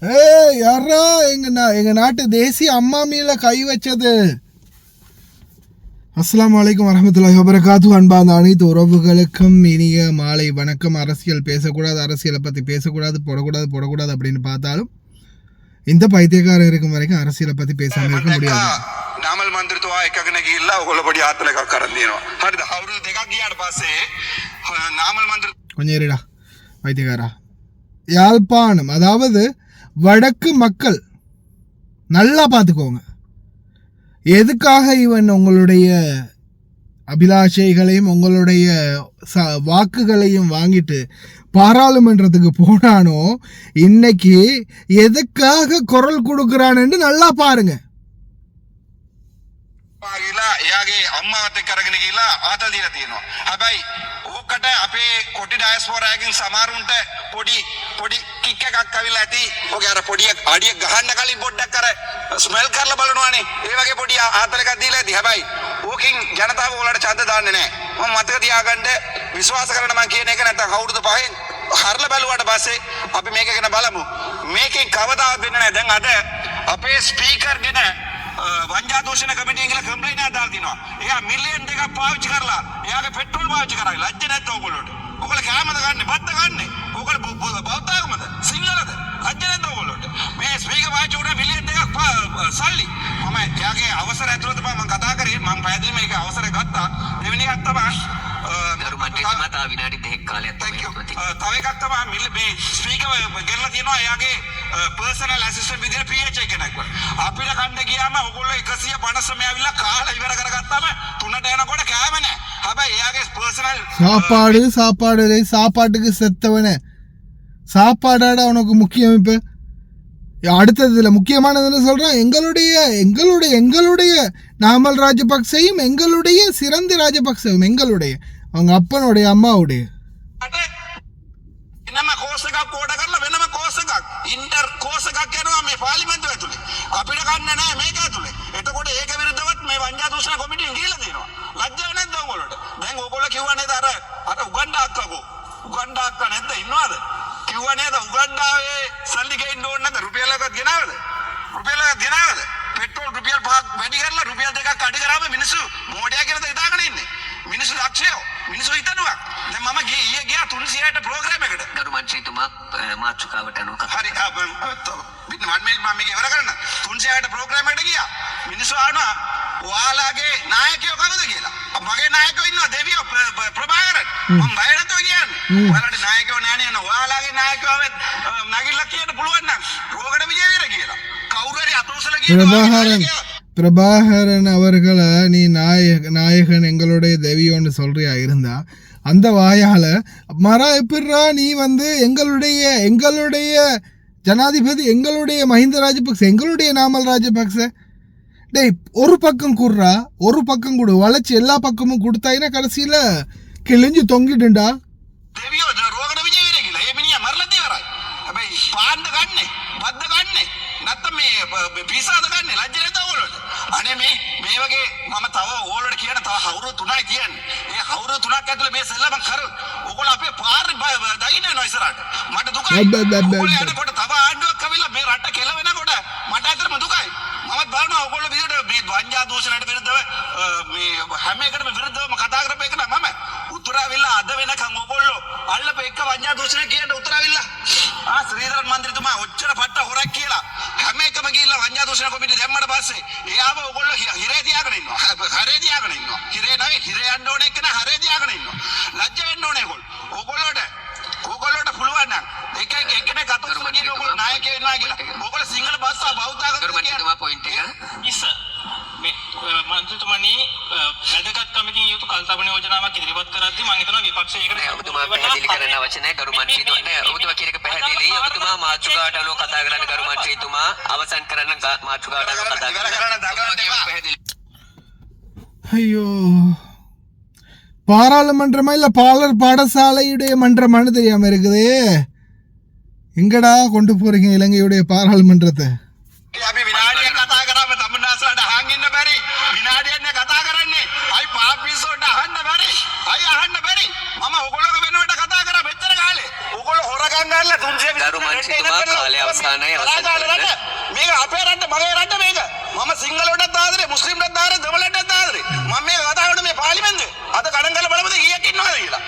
யாரா எங்க நாட்டு தேசிய அம்மா மீல கை வச்சது? அஸ்ஸலாமு அலைக்கும் வரஹ்மத்துல்லாஹி வபரகாத்துஹு. அன்பார்ந்த அனைத்து உறவுகளுக்கும் இனிய மாலை வணக்கம். அரசியல் பேசக்கூடாது, அரசியலை பற்றி பேசக்கூடாது, போடக்கூடாது அப்படின்னு பார்த்தாலும் இந்த பைத்தியக்காரன் இருக்கும் வரைக்கும் அரசியலை பற்றி பேசாமல் இருக்க முடியாது. නාමල් මන්ත්‍රතුමා එකගෙන ගිහිල්ලා ඔයගොල්ලෝ පොඩි ආතල එකක් අරන් දෙනවා. හරිද? අවුරුදු දෙකක් ගියාට පස්සේ නාමල් මන්ත්‍ර கொஞ்சம் இருடா வைத்தியக்காரா. யாழ்ப்பாணம், அதாவது வடக்கு மக்கள் நல்லா பார்த்துக்கோங்க. எதுக்காக இவன் உங்களுடைய அபிலாஷைகளையும் உங்களுடைய வாக்குகளையும் வாங்கிட்டு பாராளுமன்றத்துக்கு போனானோ, இன்னைக்கு எதுக்காக குரல் கொடுக்கிறான்னு நல்லா பாருங்க. එයාගේ අම්මාවත් එක්ක අරගෙන ගිහිල්ලා ආතල් දීලා තියෙනවා. හැබැයි ඕකට අපේ කොටි ඩයස්පෝරාගෙන් සමහරුන්ට පොඩි කික් එකක් අවිලා ඇති. ඔගේ අර පොඩි අඩිය ගහන්න කලින් පොඩ්ඩක් අර ස්මෙල් කරලා බලනවානේ. ඒ වගේ පොඩි ආතල් එකක් දීලා ඇති. හැබැයි ඕකෙන් ජනතාව ඔයාලට ඡන්ද දාන්නේ නැහැ. මම මතක තියාගන්න, විශ්වාස කරන්න මම කියන එක නැත්තම් අවුරුදු 5න් හරලා බැලුවාට පස්සේ අපි මේක ගැන බලමු. මේකෙන් කවදාවත් වෙන්නේ නැහැ. දැන් අද අපේ ස්පීකර් ගැන වංජා දූෂණ කමිටියෙන් කියලා කම්ප්ලේන්ට් එකක් දාලා තිනවා. එයා මිලියන් 2ක් පාවිච්චි කරලා එයාගේ පෙට්‍රෝල් පාවිච්චි කරා. ලැජ්ජ නැද්ද ඔයගොල්ලෝට? ඔයගොල්ලෝ කෑමද ගන්නෙ? බත්ත ගන්නෙ? ඔයගොල්ලෝ බෞද්ධාගමද? සිංහලද? ලැජ්ජ නැද්ද ඔයගොල්ලෝට? මේ ස්පීකර් පාවිච්චි කරා මිලියන් 2ක් සල්ලි. මම එයාගේ අවසර ඇතුළත මම කතා කරේ. මම පැහැදිලිව මේක අවසර ගත්තා. දෙවෙනි එකක් තමයි ගරුමන්ත්‍රීතුමා තව විනාඩි 2ක කාලයක් තමයි. තව එකක් තමයි මේ ස්පීකර් ගෙරලා තියෙනවා එයාගේ පර්සනල් ඇසිස්ටන්ට් විදිහට PH කෙනෙක් වල. අපිට කණ්ඩ ගියාම ඔයගොල්ලෝ 159 ඇවිල්ලා කාලා ඉවර කරගත්තාම 3ට යනකොට කෑම නැහැ. හැබැයි එයාගේ පර්සනல் சாப்பாட்டுக்கு செத்தவனே சாப்பாடாடா உனக்கு முக்கியம். இப்போ அடுத்ததுல முக்கியமானதுன்னு சொல்றேன். எங்களுடைய நாமல் ராஜபக்சையும் எங்களுடைய சிறந்த ராஜபக்சவும் எங்களுடைய அவங்க அப்பனுடைய அம்மாவுடைய වෙනම කෝස් එකක් කෝඩ කරලා වෙනම කෝස් එකක් ඉන්ටර් කෝස් එකක් යනවා මේ පාර්ලිමේන්තුව ඇතුලේ. අපිට ගන්න නැහැ මේක ඇතුලේ. එතකොට ඒක විරුද්ධවත් මේ වංජා දූෂණ කොමිටියෙන් ගිහිල්ලා දෙනවා. ලැජ්ජාව නැද්ද ඔයගොල්ලෝට? දැන් ඔයගොල්ලෝ කිව්වා නේද අර උගණ්ඩා අක්කා නැද්ද ඉන්නවද? කිව්වා නේද උගණ්ඩාවේ සල්ලි ගේන්න ඕන නැද්ද? රුපියලකට ගෙනාවද? පෙට්‍රෝල් රුපියල් 5ක් වැඩි කරලා රුපියල් 2ක් අඩි කරාම මිනිස්සු මොඩියා කියලාද හිතාගෙන ඉන්නේ. මිනිස්සු ලක්ෂයෝ මිනිස්සු හිතනවා. දැන් මම ගියා 300ට ප්‍රෝග්‍රෑම් එකට. ගරුමන්ත්‍රීතුමා මාතෘකාවට අනුව හරි මම මේක ඉවර කරන්න. 300ට ප්‍රෝග්‍රෑම් එකට ගියා. මිනිස්සු ආනවා ඔයාලගේ නායකයෝ කවුද කියලා. මගේ නායකයෝ ඉන්නවා දෙවියෝ ප්‍රභාකරන්. මම බය නැතුව කියන්නේ. ඔයාලට නායකයෝ නැහැ නේ. ඔයාලගේ නායකයෝ නගිල්ලා කියන්න පුළුවන් නම් රෝගඩ විජේවීර කියලා. කවුරු හරි අතෝසල කියනවා. பிரபாகரன் அவர்களை நீ நாயகன் எங்களுடைய தெய்வம்னு சொல்றியா இருந்தா அந்த வாயால எப்படிரா நீ எங்களுடைய ஜனாதிபதி எங்களுடைய மஹிந்த ராஜபக்ச எங்களுடைய நாமல் ராஜபக்ச டேய் ஒரு பக்கம் குடுறா, ஒரு பக்கம் கொடு, வளைச்சு எல்லா பக்கமும் கொடுத்தாயினா கடைசியில கிழிஞ்சு தொங்கிடுண்டா. අනේ මේ වගේ මම තව ඕලට කියන තව අවුරුදු 3යි තියන්නේ. ඒ අවුරුදු 3ක් ඇතුළේ මේ සෙල්ලම කරු. ඔයගොල්ලෝ අපේ පාරේ දකින්න යනවා ඉස්සරහට. මට දුකයි. ඔයගොල්ලෝ යනකොට තව ආණ්ඩුවක් ඇවිල්ලා මේ රට කෙලවෙනකොට මට ඇත්තටම දුකයි. මමත් බලනවා ඔයගොල්ලෝ විදිහට මේ වංජා දූෂණයට විරුද්ධව මේ හැම එකටම විරුද්ධවම කතා කරපු එක නම උතුරාවිල්ලා අද වෙනකන් ඔයගොල්ලෝ අල්ලපු එක වංජා දූෂණ කියන උතුරාවිල්ලා ශ්‍රීධරන් මන්ත්‍රීතුමා ඔච්චර පට්ට හොරක් කියලා හැම එකම ගිහිල්ලා වංජා දූෂණ කොමිටිය දැම්මට පස්සේ එයාම ඔයගොල්ලෝ හිරේ තියාගෙන ඉන්නවා. හිරේ නෙවෙයි හිරේ යන්න ඕනේ එක නේ හරේ තියාගෙන ඉන්නවා. ලැජ්ජ වෙන්න ඕනේ ඔයගොල්ලෝට පුළුවන් නම් එකනේ කතෝස්ම කියන ඔයගොල්ලෝ නායකයෝ ඉන්නවා කියලා. ඔයගොල්ලෝ සිංහල භාෂාව බෞද්ධාගම ගරුමන්ත්‍රීතුමා පොයින්ට් එක ඉස්ස මේ මන්ත්‍රීතුමනි වැදගත් කමිටින් යුතු කල්පනා යෝජනාවක් ඉදිරිපත් කරද්දී මම හිතනවා විපක්ෂයකට ඔබතුමා පැහැදිලි කරන්න අවශ්‍ය නැහැ. ගරුමන්ත්‍රීතුමා නෑ ඔබතුමා කියන එක පැහැදිලි. ඔබතුමා මාතෘකාවට අනුව කතා කරන්න. ගරුමන්ත්‍රීතුමා අවසන් කරන්න මාතෘකාවට අනුව කතා කරන්න. ஐயோ, பாராளுமன்றமா இல்ல பாடசாலையுடைய மன்றமானு தெரியாம இருக்குது. எங்கடா கொண்டு போறீங்க இலங்கையுடைய பாராளுமன்றத்தை? අපි විනාඩියක් කතා කරාම තමුන්නාසලට අහන් ඉන්න බැරි. විනාඩියක් නේ කතා කරන්නේ. අයි පාපිසෝට අහන්න බැරි. මම ඔයගොල්ලෝගේ වෙනුවට කතා කරා මෙච්චර කාලේ. ඔයගොල්ලෝ හොරගම් කරලා 300 ගරු මන්ත්‍රීතුමා කාලය අවසానයි අවසන් කරන්න. මේක අපේ රට මගේ රට මේක. මම සිංහලවටත් ආදරේ මුස්ලිම්ටත් ආදරේ දෙමළටත් ආදරේ. මම මේ කතා කරන මේ පාර්ලිමේන්තුවේ අද ගණන් කරලා බලමුද කීයක් ඉන්නවද කියලා.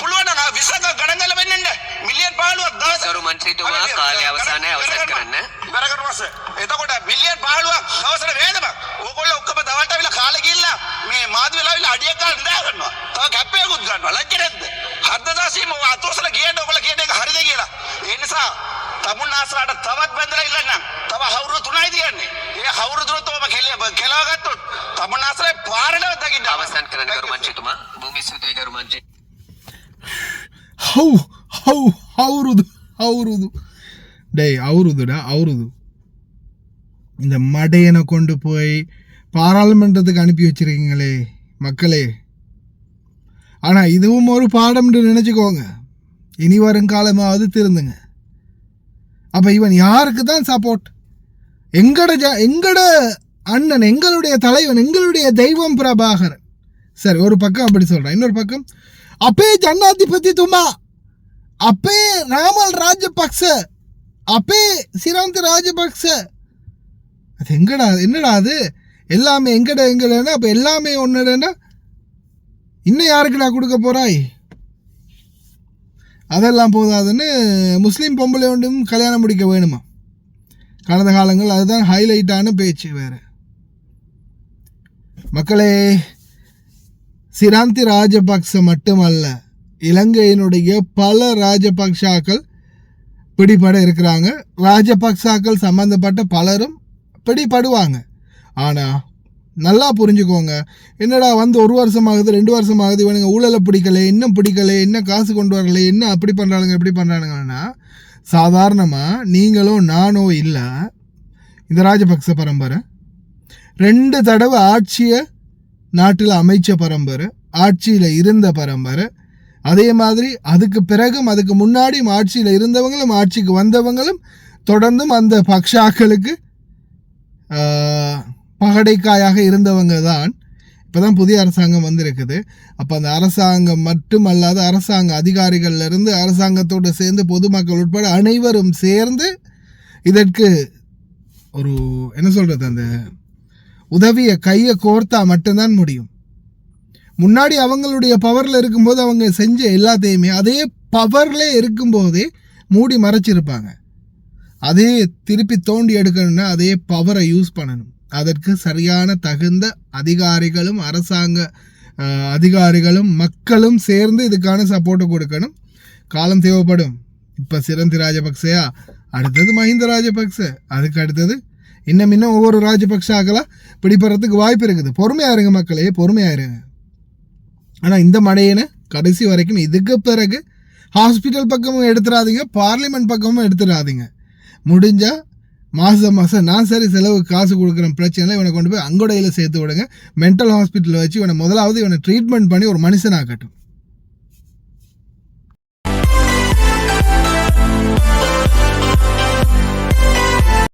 පුළුවන් නම් 20ක ගණන් කරලා වෙන්නන්න. මිලියන් 15ක් දවස්. ගරු මන්ත්‍රීතුමා කාලය අවසానයි අවසන් කරන්න. ඉවර කරනවාස. එතකොට මිලියන් 15ක් දවසට වේදමක්. ඕගොල්ලෝ ඔක්කොම දවල්ට අවිලා කාලේ ගිහිල්ලා මේ මාධ්‍ය වෙලාවිලා අඩියක් ගන්න නිදා ගන්නවා. තව කැප්පයකුත් ගන්නවා. ලැජ්ජ නැද්ද? හර්ධදාසීම අතෝසල ගියන්න ඔයගොල්ලෝ කියන එක හරිද කියලා. ඒ නිසා තමුන්නාසලාට තවත් බඳලා ඉල්ලන්නම්. තව හවුරු 3යි තියන්නේ. ඒ හවුරු 3 තෝම කෙලව ගත්තොත් තමුන්නාසලේ පාරණව දකින්න අවසන් කරන්න ගරු මන්ත්‍රීතුමා. භූමි ස්තුතියි ගරු මන්ත්‍රී. அவருது டேய் அவருது இந்த மடையனை கொண்டு போய் பாராளுமன்றத்துக்கு அனுப்பி வச்சிருக்கீங்களே மக்களே. ஆனால் இதுவும் ஒரு பாடம்னு நினச்சிக்கோங்க. இனி வருங்காலமாவது திருந்துங்க. அப்போ இவன் யாருக்கு தான் சப்போர்ட்? எங்கட அண்ணன், எங்களுடைய தலைவன், எங்களுடைய தெய்வம் பிரபாகரன். சரி, ஒரு பக்கம் அப்படி சொல்கிறேன். இன்னொரு பக்கம் அப்பே ஜனாதிபதி துமா, அப்பே ராமல் ராஜபக்ச, அப்பே சிராந்த் ராஜபக்ச. அது என்னடா அது எல்லாமே எங்கடனா அப்போ எல்லாமே ஒன்றுடனா இன்னும் யாருக்கு நான் கொடுக்க போகிறாய்? அதெல்லாம் போதாதுன்னு முஸ்லீம் பொம்பளை ஒன்றும் கல்யாணம் முடிக்க வேணுமா? கடந்த காலங்கள் அதுதான் ஹைலைட்டான பேச்சு. வேறு மக்களே, சிராந்தி ராஜபக்ச மட்டுமல்ல, இலங்கையினுடைய பல ராஜபக்சாக்கள் பிடிபட இருக்கிறாங்க. ராஜபக்சாக்கள் சம்பந்தப்பட்ட பலரும் பிடிபடுவாங்க. ஆனால் நல்லா புரிஞ்சுக்கோங்க, என்னடா வந்து 1 வருஷம் ஆகுது 2 வருஷம் ஆகுது, இவனுங்க ஊழலை பிடிக்கலை, இன்னும் பிடிக்கலை, என்ன காசு கொண்டு வரலை, என்ன அப்படி பண்ணுறானுங்க எப்படி பண்ணுறானுங்கன்னா, சாதாரணமாக நீங்களோ நானோ இல்லை, இந்த ராஜபக்ச பரம்பரை 2 தடவை ஆட்சியை நாட்டில் அமைச்ச பரம்பரை, ஆட்சியில் இருந்த பரம்பரை. அதே மாதிரி அதுக்கு பிறகும் அதுக்கு முன்னாடியும் ஆட்சியில் இருந்தவங்களும் ஆட்சிக்கு வந்தவங்களும் தொடர்ந்தும் அந்த பக்ஷாக்களுக்கு பகடைக்காயாக இருந்தவங்க தான். இப்போ தான் புதிய அரசாங்கம் வந்திருக்குது. அப்போ அந்த அரசாங்கம் மட்டுமல்லாத அரசாங்க அதிகாரிகள்லேருந்து அரசாங்கத்தோடு சேர்ந்து பொதுமக்கள் உட்பட அனைவரும் சேர்ந்து இதற்கு ஒரு என்ன சொல்கிறது, அந்த உதவியை கையை கோர்த்தா மட்டும்தான் முடியும். முன்னாடி அவங்களுடைய பவரில் இருக்கும்போது அவங்க செஞ்ச எல்லாத்தையுமே அதே பவர்லே இருக்கும்போதே மூடி மறைச்சிருப்பாங்க. அதே திருப்பி தோண்டி எடுக்கணும்னா அதே பவரை யூஸ் பண்ணணும். அதற்கு சரியான தகுந்த அதிகாரிகளும் அரசாங்க அதிகாரிகளும் மக்களும் சேர்ந்து இதுக்கான சப்போர்ட்டை கொடுக்கணும். காலம் தேவைப்படும். இப்போ சிரந்தி ராஜபக்சையா, அடுத்தது மஹிந்த ராஜபக்ச, அதுக்கு அடுத்தது இன்னும் ஒவ்வொரு ராஜபக்சாக்களாக பிடிப்படுறதுக்கு வாய்ப்பு இருக்குது. பொறுமையாக இருங்க மக்களே, பொறுமையாக இருங்க. ஆனால் இந்த மடையனை கடைசி வரைக்கும் இதுக்கு பிறகு ஹாஸ்பிட்டல் பக்கமும் எடுத்துடாதீங்க, பார்லிமெண்ட் பக்கமும் எடுத்துடாதீங்க. முடிஞ்சால் மாதம் நான் சரி செலவுக்கு காசு கொடுக்குறேன், பிரச்சனை இவனை கொண்டு போய் அங்கோடையில் சேர்த்து விடுங்க. மென்டல் ஹாஸ்பிட்டலில் வச்சு இவனை முதலாவது ட்ரீட்மெண்ட் பண்ணி ஒரு மனுஷனாகட்டும்.